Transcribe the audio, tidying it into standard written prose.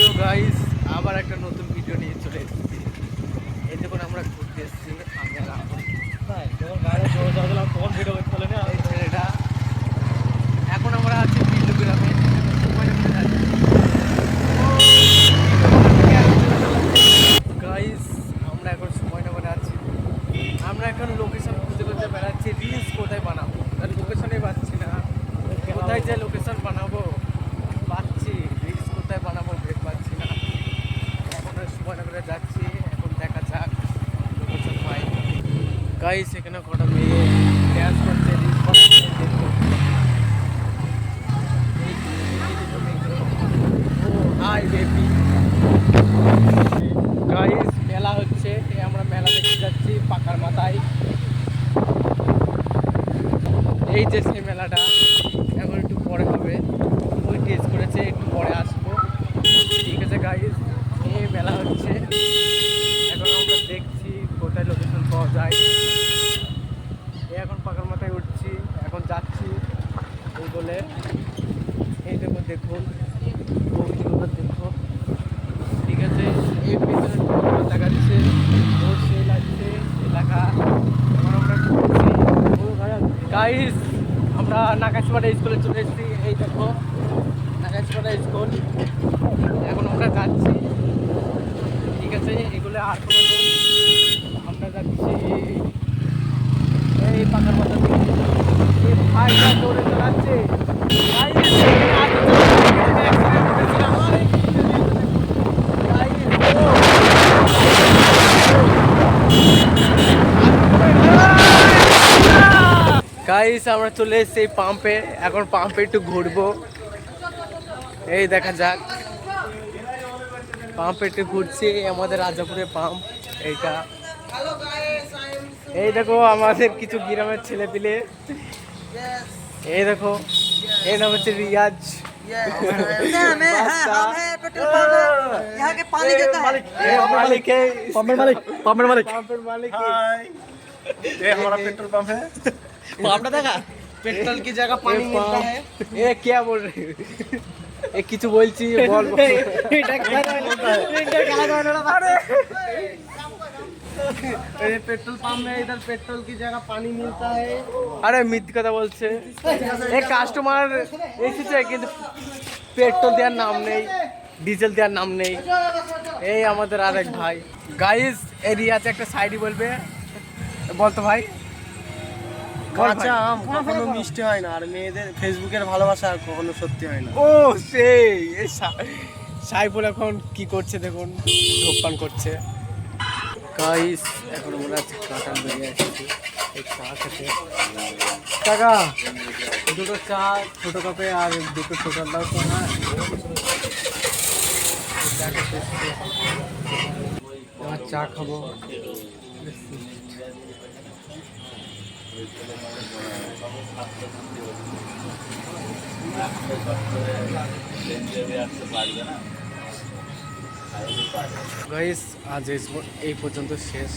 Hello guys, আবার একটা নতুন ভিডিও নিয়ে চলে এসেছি। এই দেখুন আমরা ঘুরতে এসেছি। আমি আর রাহুল যখন গাড়ি জোর দিলাম তখন ভিডিও করতে হলে না এই ছেলেটা। এখন আমরা আছি বিল্লু গ্রামে। গাইস, আমরা এখন সময়নগরে আছি। আমরা এখন লোকেশন খুঁজে খুঁজে বেড়াচ্ছি, রিলস কোথায় বানাবো, তার লোকেশনই পাচ্ছি না। কোথায় যে লোকেশন বানাবো পাচ্ছি, রিলস কোথায় বানাবো ভেবে পাচ্ছি না। এখন সময়নগরে যাচ্ছি, এখন দেখা যাক লোকেশন পাই। গাইস, এখানে কটা মেয়ে ড্যান্স করছে, রিলস বানাচ্ছে, দেখো। ও হাই বেবি। গাইস, মেলা হচ্ছে, আমরা মেলা দেখতে যাচ্ছি পাকার মাথায়। এই যে সেই মেলাটা, এখন একটু পরে হবে। ওই টেস্ট করেছে, একটু পরে আসবো। ঠিক আছে গাইস, এই মেলা হচ্ছে, এখন আমরা দেখছি কোথায় লোকেশন পাওয়া যায়। এখন পাকার মাথায় উঠছি, এখন যাচ্ছি এই বলে। এই দেখো, দেখুন বন্ধুরা, দেখো। ঠিক আছে, এই পিছনে দেখা যাচ্ছে ওর সেই লাগছে এলাকা। এখন আমরা গাইস, আমরা নাকাশপাড়া স্কুলে চলে এসেছি। এই দেখো নাকাশপাড়া স্কুল, এখন আমরা যাচ্ছি। ঠিক আছে, এগুলো আর কোনো লোক, আমরা যাচ্ছি এই পাকার মাথা থেকে। এই ভাইটা দৌড়ে চালাচ্ছে। গাইস, আমরা চলে এসেছি এই পাম্পে। এখন পাম্পে একটু ঘুরবো, এই দেখা যাক। পাম্পে একটু ঘুরছি, আমাদের রাজাপুরের পাম্প এইটা। এই দেখো আমাদের কিছু গ্রামের ছেলে পিলে। এই দেখো, এই নাম হচ্ছে রিয়াজ। पेट्रोल पंप है आपने देखा पेट्रोल की जगह पानी मिलता है ये क्या बोल रहे हो? ये কিছু বলছি বল। पेट्रोल पंप में इधर पेट्रोल की जगह पानी मिलता है। আরে মিথ্যে কথা বলছে। এই কাস্টমার এসেছে কিন্তু পেট্রোল দেওয়ার নাম নেই, ডিজেল দেওয়ার নাম নেই। এই আমাদের আরেক ভাই। গাইস, এরিয়াতে একটা সাইডি বলবে, বলতো ভাই। কাঁচা আম কখনো মিষ্টি হয় না, আর মেয়েদের ফেসবুকের ভালোবাসা কখনো সত্যি হয় না। ও সেই সাইফুল এখন কি করছে দেখুন, ধূমপান করছে। গাইস, এখন আমরা কাঁটাল বেরিয়ে আসছি এই চা খেতে। কাকা, দুটো চা ছোটো কাপে আর দুটো ছোটো দাও তো। হ্যাঁ, চা খেতে এসেছি, এবার চা খাবো। গাইস, আজ এই পর্যন্ত শেষ।